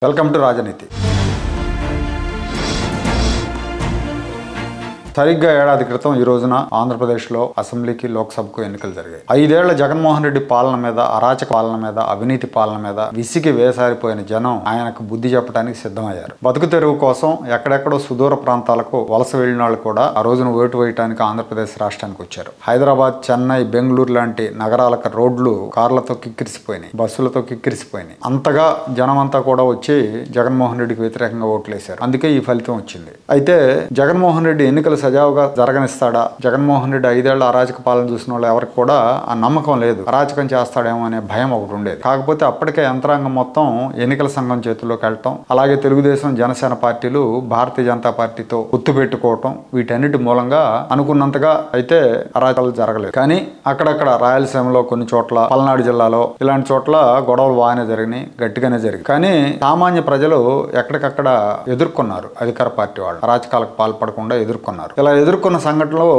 Welcome to రాజనీతి. సరిగ్గా ఏడాది క్రితం ఈ రోజున ఆంధ్రప్రదేశ్లో అసెంబ్లీకి లోక్సభకు ఎన్నికలు జరిగాయి. 5 ఏళ్ల జగన్మోహన్ రెడ్డి పాలన మీద, అరాచక పాలన మీద, అవినీతి పాలన మీద విసిగి వేసారిపోయిన జనం ఆయనకు బుద్ధి చెప్పడానికి సిద్ధమయ్యారు. బతుకు తెరువు కోసం ఎక్కడెక్కడో సుదూర ప్రాంతాలకు వలస వెళ్లిన వాళ్ళు కూడా ఆ రోజున ఓటు వేయడానికి ఆంధ్రప్రదేశ్ రాష్ట్రానికి వచ్చారు. హైదరాబాద్, చెన్నై, బెంగళూరు లాంటి నగరాలకు రోడ్లు కార్లతో కిక్కిరిసిపోయినాయి, బస్సులతో కిక్కిరిసిపోయినాయి. అంతగా జనం అంతా కూడా వచ్చి జగన్మోహన్ రెడ్డికి వ్యతిరేకంగా ఓట్లేశారు. అందుకే ఈ ఫలితం వచ్చింది. అయితే జగన్మోహన్ రెడ్డి ఎన్నికలు సజావుగా జరగనిస్తాడా? జగన్మోహన్ రెడ్డి 5 ఏళ్ల అరాచక పాలన చూసిన వాళ్ళు ఎవరికి కూడా ఆ నమ్మకం లేదు. అరాచకం చేస్తాడేమో అనే భయం ఒకటి ఉండేది. కాకపోతే అప్పటికే యంత్రాంగం మొత్తం ఎన్నికల సంఘం చేతుల్లోకి వెళ్ళటం, అలాగే తెలుగుదేశం, జనసేన పార్టీలు భారతీయ జనతా పార్టీతో పొత్తు పెట్టుకోవటం, వీటన్నిటి మూలంగా అనుకున్నంతగా అయితే అరాచకాలు జరగలేదు. కానీ అక్కడక్కడ రాయలసీమలో కొన్ని చోట్ల, పల్నాడు జిల్లాలో ఇలాంటి చోట్ల గొడవలు బాగానే జరిగినాయి, గట్టిగానే జరిగాయి. కానీ సామాన్య ప్రజలు ఎక్కడికక్కడ ఎదుర్కొన్నారు. అధికార పార్టీ వాళ్ళు అరాచకాలకు పాల్పడకుండా ఎదుర్కొన్నారు. ఇలా ఎదుర్కొన్న సంఘటనలో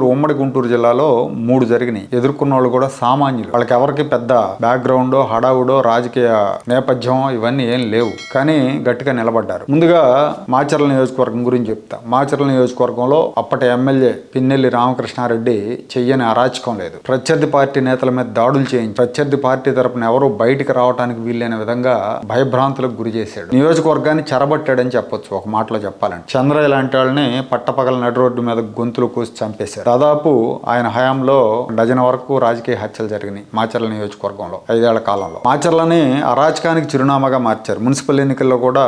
ఉమ్మడి గుంటూరు జిల్లాలో 3 జరిగినాయి. ఎదుర్కొన్న వాళ్ళు కూడా సామాన్యులు. వాళ్ళకి ఎవరికి పెద్ద బ్యాక్గ్రౌండో, హడావుడో, రాజకీయ నేపథ్యం ఇవన్నీ ఏం లేవు. కానీ గట్టిగా నిలబడ్డారు. ముందుగా మాచర్ల నియోజకవర్గం గురించి చెప్తా. మాచర్ల నియోజకవర్గంలో అప్పటి ఎమ్మెల్యే పిన్నెల్లి రామకృష్ణారెడ్డి చెయ్యని అరాచకం లేదు. ప్రత్యర్థి పార్టీ నేతల మీద దాడులు చేయించి ప్రత్యర్థి పార్టీ తరపున ఎవరు బయటికి రావడానికి వీలైన విధంగా భయభ్రాంతులకు గురి చేశాడు. నియోజకవర్గాన్ని చెరబట్టాడని చెప్పొచ్చు ఒక మాటలో చెప్పాలంటే. చంద్రయ్య లాంటి వాళ్ళని పట్టపగల నడి రోడ్డు మీద గొంతులు కోసి చంపేశారు. దాదాపు ఆయన హయాంలో డజన్ వరకు రాజకీయ హత్యలు జరిగినాయి మాచర్ల నియోజకవర్గంలో 5 ఏళ్ల కాలంలో. మాచర్లని అరాచకానికి చిరునామాగా మార్చారు. మున్సిపల్ ఎన్నికల్లో కూడా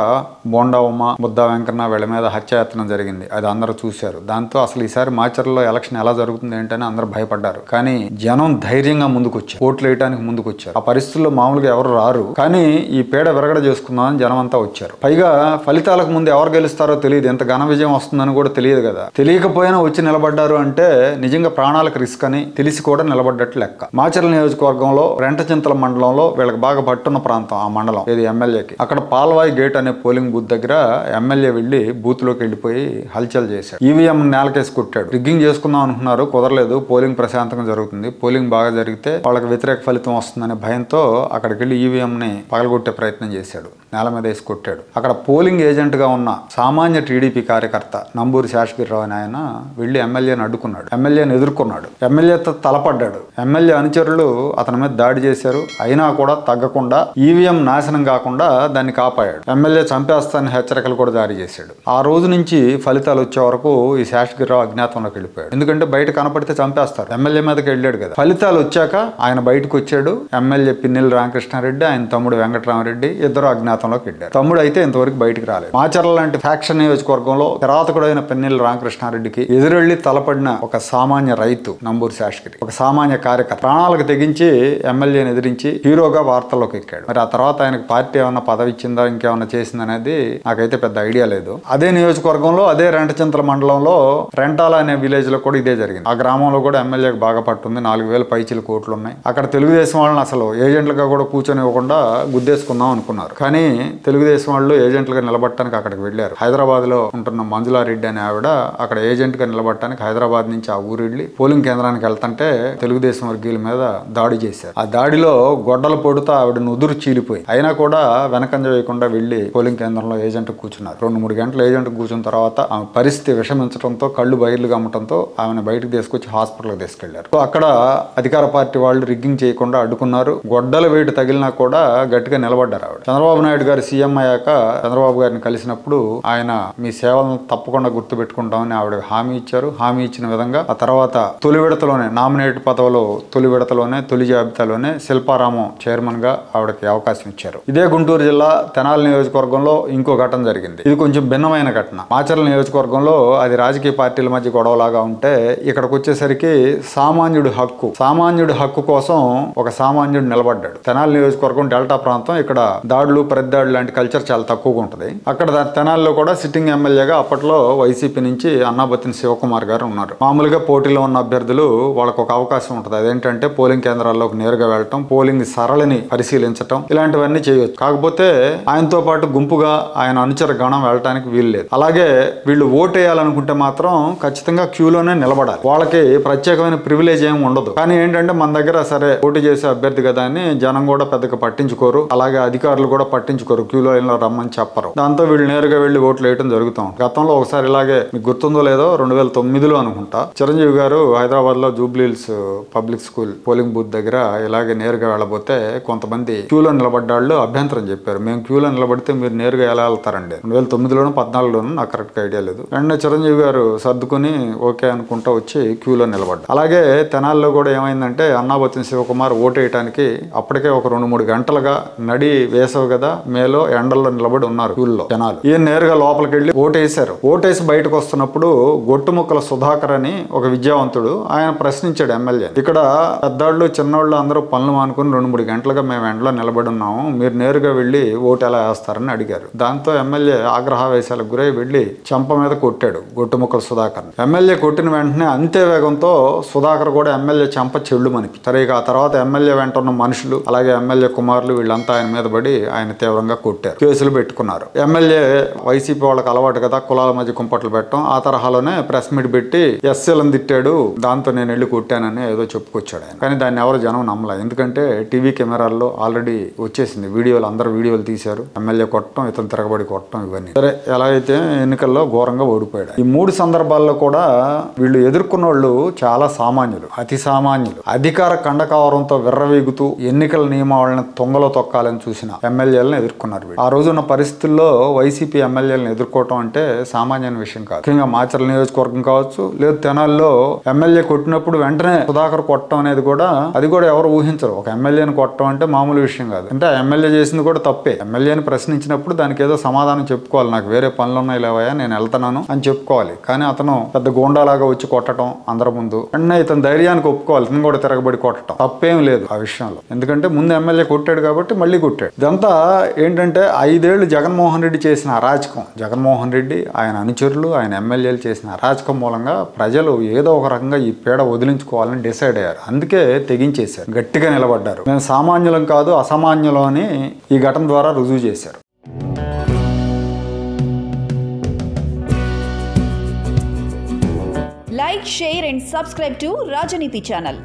బోండా ఉమ్మ, ముద్దా వెంకన్న వీళ్ళ మీద హత్యాయత్నం జరిగింది. అది అందరూ చూశారు. దాంతో అసలు ఈసారి మాచర్లలో ఎలక్షన్ ఎలా జరుగుతుంది ఏంటని అందరూ భయపడ్డారు. కానీ జనం ధైర్యంగా ముందుకొచ్చారు, ఓట్లు వేయడానికి ముందుకొచ్చారు. ఆ పరిస్థితుల్లో మామూలుగా ఎవరు రారు. కానీ ఈ పేడ విరగడ చేసుకుందామని జనం అంతా వచ్చారు. పైగా ఫలితాలకు ముందు ఎవరు గెలుస్తారో తెలియదు. ఎంత ఘన విజయం వస్తుందని కూడా తెలియదు కదా. తెలియకపోయినా వచ్చి నిలబడ్డారు అంటే నిజంగా ప్రాణాలకు రిస్క్ అని తెలిసి కూడా నిలబడ్డట్లు లెక్క. మాచర్ల నియోజకవర్గంలో రెంటచింతల మండలంలో వీళ్ళకి బాగా పట్టున్న ప్రాంతం ఆ మండలం. ఇది ఎమ్మెల్యేకి. అక్కడ పాల్వాయి గేట్ అనే పోలింగ్ బూత్ దగ్గర ఎమ్మెల్యే వెళ్లి బూత్ లోకి వెళ్ళిపోయి హల్చల్ చేశాడు. ఈవీఎం నేలకేసి కొట్టాడు. రిగ్గింగ్ చేసుకుందాం అనుకున్నారు, కుదరలేదు. పోలింగ్ ప్రశాంతంగా జరుగుతుంది. పోలింగ్ బాగా జరిగితే వాళ్ళకి వ్యతిరేక ఫలితం వస్తుందనే భయంతో అక్కడికి వెళ్ళి ఈవీఎం ని పగలగొట్టే ప్రయత్నం చేశాడు. నేల మీద వేసి కొట్టాడు. అక్కడ పోలింగ్ ఏజెంట్ గా ఉన్న సామాన్య టీడీపీ కార్యకర్త నంబూరి శేషగిరిరావు అని ఆయన వెళ్లి ఎమ్మెల్యేని అడ్డుకున్నాడు. ఎమ్మెల్యేని ఎదుర్కొన్నాడు. ఎమ్మెల్యేతో తలపడ్డాడు. ఎమ్మెల్యే అనుచరులు అతని మీద దాడి చేశారు. అయినా కూడా తగ్గకుండా ఈవీఎం నాశనం కాకుండా దాన్ని కాపాడాడు. ఎమ్మెల్యే చంపేస్తానని హెచ్చరికలు కూడా జారీ చేశాడు. ఆ రోజు నుంచి ఫలితాలు వచ్చే వరకు ఈ శేషగిరిరావు అజ్ఞాతంలోకి వెళ్ళిపోయాడు. ఎందుకంటే బయట కనపడితే చంపేస్తారు. ఎమ్మెల్యే మీదకి వెళ్ళాడు కదా. ఫలితాలు వచ్చాక ఆయన బయటకు వచ్చాడు. ఎమ్మెల్యే పిన్నెల్లి రామకృష్ణారెడ్డి, ఆయన తమ్ముడు వెంకటరామరెడ్డి ఇద్దరు అజ్ఞాతంలోకి వెళ్ళారు. తమ్ముడు అయితే ఇంతవరకు బయటకు రాలేదు. మాచర్ల లాంటి ఫ్యాక్షన్ నియోజకవర్గంలో కిరాతకుడైన పిన్నెల్లి రామకృష్ణారెడ్డికి ఎదురెళ్లి తలపడిన ఒక సామాన్య రైతు నంబూరి శేషగిరి, ఒక సామాన్య కార్యకర్త ప్రాణాలకు తెగించి ఎమ్మెల్యేని ఎదిరించి హీరోగా వార్తల్లోకి ఎక్కాడు. మరి ఆ తర్వాత ఆయనకు పార్టీ ఏమన్నా పదవి ఇచ్చిందా, ఇంకేమన్నా చేసిందనేది నాకైతే పెద్ద ఐడియా లేదు. అదే నియోజకవర్గంలో, అదే రెంటచింతల మండలంలో రెంటాల అనే విలేజ్ లో కూడా ఇదే జరిగింది. ఆ గ్రామంలో కూడా ఎమ్మెల్యేకి బాగా పట్టుంది. 4,000 పైచీల కోట్లు ఉన్నాయి. అక్కడ తెలుగుదేశం వాళ్ళని అసలు ఏజెంట్లుగా కూడా కూర్చొని ఇవ్వకుండా గుద్దేసుకుందాం అనుకున్నారు. కానీ తెలుగుదేశం వాళ్ళు ఏజెంట్లుగా నిలబడటానికి అక్కడికి వెళ్లారు. హైదరాబాద్ లో ఉంటున్న మంజులారెడ్డి అనే ఆవిడ అక్కడ ఏజెంట్ గా నిలబడటానికి హైదరాబాద్ నుంచి ఆ ఊరు వెళ్ళి పోలింగ్ కేంద్రానికి వెళ్తుంటే తెలుగుదేశం వర్గీయుల మీద దాడి చేశారు. ఆ దాడిలో గొడ్డలు పొడుతా ఆవిడ నుదురు చీలిపోయి అయినా కూడా వెనకంజ వేయకుండా వెళ్లి పోలింగ్ కేంద్రంలో ఏజెంట్ కూర్చున్నారు. 2-3 గంటలు ఏజెంట్ కూర్చున్న తర్వాత ఆమె పరిస్థితి విషమించడంతో, కళ్ళు బయర్లు గమ్మటంతో ఆమెను బయటకు తీసుకొచ్చి హాస్పిటల్కి తీసుకెళ్లారు. అక్కడ అధికార పార్టీ వాళ్ళు రిగ్గింగ్ చేయకుండా అడ్డుకున్నారు. గొడ్డల వేటు తగిలినా కూడా గట్టిగా నిలబడ్డారు. ఆవిడ చంద్రబాబు నాయుడు గారు సీఎం అయ్యాక చంద్రబాబు గారిని కలిసినప్పుడు ఆయన మీ సేవలను తప్పకుండా గుర్తుపెట్టుకుంటామని ఆవిడ హామీ ఇచ్చారు. హామీ ఇచ్చిన విధంగా ఆ తర్వాత తొలి విడతలోనే నామినేట్ పదవిలో తొలి జాబితాలోనే శిల్పారామం చైర్మన్ గా ఆవిడకి అవకాశం ఇచ్చారు. ఇదే గుంటూరు జిల్లా తెనాలి నియోజకవర్గంలో ఇంకో ఘటన జరిగింది. ఇది కొంచెం భిన్నమైన ఘటన. మాచర్ల నియోజకవర్గంలో అది రాజకీయ పార్టీల మధ్య గొడవలాగా ఉంటే ఇక్కడికి వచ్చేసరికి సామాన్యుడి హక్కు కోసం ఒక సామాన్యుడు నిలబడ్డాడు. తెనాలి నియోజకవర్గం డెల్టా ప్రాంతం. ఇక్కడ దాడులు, ప్రతిదాడులు లాంటి కల్చర్ చాలా తక్కువగా ఉంటుంది. అక్కడ తెనాలిలో కూడా సిట్టింగ్ ఎమ్మెల్యేగా అప్పట్లో వైసీపీ నుంచి నుంచి అన్నాబత్తిని శివకుమార్ గారు ఉన్నారు. మామూలుగా పోటీలో ఉన్న అభ్యర్థులు వాళ్ళకు ఒక అవకాశం ఉంటుంది. అదేంటంటే పోలింగ్ కేంద్రాల్లోకి నేరుగా వెళ్ళటం, పోలింగ్ సరళిని పరిశీలించటం, ఇలాంటివన్నీ చేయొచ్చు. కాకపోతే ఆయనతో పాటు గుంపుగా ఆయన అనుచర గణం వెళ్ళటానికి వీలు లేదు. అలాగే వీళ్ళు ఓటేయాలనుకుంటే మాత్రం ఖచ్చితంగా క్యూలోనే నిలబడాలి. వాళ్ళకి ప్రత్యేకమైన ప్రివిలేజ్ ఏమి ఉండదు. కానీ ఏంటంటే మన దగ్గర సరే పోటీ చేసే అభ్యర్థి కదా అని జనం కూడా పెద్దగా పట్టించుకోరు, అలాగే అధికారులు కూడా పట్టించుకోరు, క్యూలో రమ్మని చెప్పరు. దాంతో వీళ్ళు నేరుగా వెళ్లి ఓట్లు వేయడం జరుగుతాం. గతంలో ఒకసారి ఇలాగే మీకు గుర్తుందో లేదో 2009లో అనుకుంటా చిరంజీవి గారు హైదరాబాద్ లో Jubilee Hills public school polling booth దగ్గర ఇలాగే నేరుగా వెళ్ళబోతే కొంతమంది క్యూలో నిలబడ్డాళ్ళు అభ్యంతరం చెప్పారు. మేము క్యూలో నిలబడితే మీరు నేరుగా ఎలా వెళ్తారండి? 2009లోనూ 14లోనూ నాకు కరెక్ట్ ఐడియా లేదు. వెంటనే చిరంజీవి గారు సర్దుకుని ఓకే అనుకుంటా వచ్చి క్యూలో నిలబడ్డారు. అలాగే తెనాల్లో కూడా ఏమైందంటే అన్నాబత్తిని శివకుమార్ ఓటేయటానికి అప్పటికే ఒక 2-3 గంటలుగా నడి వేసవి కదా, మేలో ఎండల్లో నిలబడి ఉన్నారు క్యూల్లో జనాలు. ఈయన నేరుగా లోపలికి వెళ్ళి ఓటేశారు. ఓటేసి బయటకు వస్తున్నప్పుడు గొట్టుముక్కల సుధాకర్ అని ఒక విద్యావంతుడు ఆయన ప్రశ్నించాడు ఎమ్మెల్యే. ఇక్కడ పెద్దాళ్ళు చిన్నవాళ్ళు అందరూ పనులు మానుకుని 2-3 గంటలుగా మేము ఎండలో నిలబడి ఉన్నాము, మీరు నేరుగా వెళ్ళి ఓటు ఎలా వేస్తారని అడిగారు. దాంతో ఎమ్మెల్యే ఆగ్రహావేశాలకు గురై వెళ్ళి చెంప మీద కొట్టాడు గొట్టుముక్కల సుధాకర్. ఎమ్మెల్యే కొట్టిన వెంటనే అంతే వేగంతో సుధాకర్ కూడా ఎమ్మెల్యే చెంప చెళ్ళు మనకి. సరే ఇక ఆ తర్వాత ఎమ్మెల్యే వెంట ఉన్న మనుషులు అలాగే ఎమ్మెల్యే కుమారులు వీళ్ళంతా ఆయన మీద పడి ఆయన తీవ్రంగా కొట్టారు, కేసులు పెట్టుకున్నారు. ఎమ్మెల్యే వైసీపీ వాళ్ళకి అలవాటు కదా కులాల మధ్య కుంపట్లు పెట్టడం, ఆ తరహాలోనే ప్రెస్ మీట్ పెట్టి ఎస్సీలను తిట్టాడు, దాంతో నేను వెళ్ళి కొట్టానని ఏదో చెప్పుకొచ్చాడు ఆయన. కానీ దాన్ని ఎవరు జనం నమ్మలే, ఎందుకంటే టీవీ కెమెరాల్లో ఆల్రెడీ వచ్చేసింది వీడియోలు, అందరూ వీడియోలు తీశారు ఎమ్మెల్యే కొట్టడం, ఇతను తిరగబడి కొట్టడం, ఇవన్నీ. సరే ఎలా అయితే ఎన్నికల్లో ఘోరంగా ఓడిపోయాడు. ఈ 3 సందర్భాల్లో కూడా వీళ్ళు ఎదుర్కొన్న వాళ్ళు చాలా సామాన్యులు, అతి సామాన్యులు. అధికార కండకావరంతో విర్రవీగుతూ ఎన్నికల నియమావళిని తొంగలో తొక్కాలని చూసిన ఎమ్మెల్యేలను ఎదుర్కొన్నారు. ఆ రోజున్న పరిస్థితుల్లో వైసీపీ ఎమ్మెల్యేలను ఎదుర్కోవటం అంటే సామాన్యమైన విషయం కాదు. ముఖ్యంగా మాచర్ల నియోజకవర్గం కావచ్చు, లేదు తెనాల్లో ఎమ్మెల్యే కొట్టినప్పుడు వెంటనే సుధాకర్ కొట్టడం అనేది కూడా అది కూడా ఎవరు ఊహించరు. ఒక ఎమ్మెల్యేని కొట్టడం అంటే మామూలు విషయం కాదు. అంటే ఎమ్మెల్యే చేసింది కూడా తప్పే. ఎమ్మెల్యేని ప్రశ్నించినప్పుడు దానికి ఏదో సమాధానం చెప్పుకోవాలి, నాకు వేరే పనులు ఉన్నాయి లేవయ్యా నేను వెళ్తున్నాను అని చెప్పుకోవాలి. కానీ అతను పెద్ద గోండాలాగా వచ్చి కొట్టడం అందరి ముందు, వెంటనే ఇతను ధైర్యానికి ఒప్పుకోవాలి, ఇతను కూడా తిరగబడి కొట్టడం తప్పేం లేదు ఆ విషయంలో. ఎందుకంటే ముందు ఎమ్మెల్యే కొట్టాడు కాబట్టి మళ్ళీ కొట్టాడు. ఇదంతా ఏంటంటే 5 ఏళ్లు జగన్మోహన్ రెడ్డి చేసిన అరాచకం. జగన్మోహన్ రెడ్డి ఆయన అనుచరులు ఆయన ఎమ్మెల్యేలు చేసిన అరాచకం మూలంగా ప్రజలు ఏదో ఒక రకంగా ఈ పీడ వదిలించుకోవాలని డిసైడ్ అయ్యారు. అందుకే తెగించేశారు, గట్టిగా నిలబడ్డారు. మేము సామాన్యులం కాదు అసామాన్యులం అని ఈ ఘటన ద్వారా రుజువు చేశారు. Like, share and subscribe to Rajaniti channel.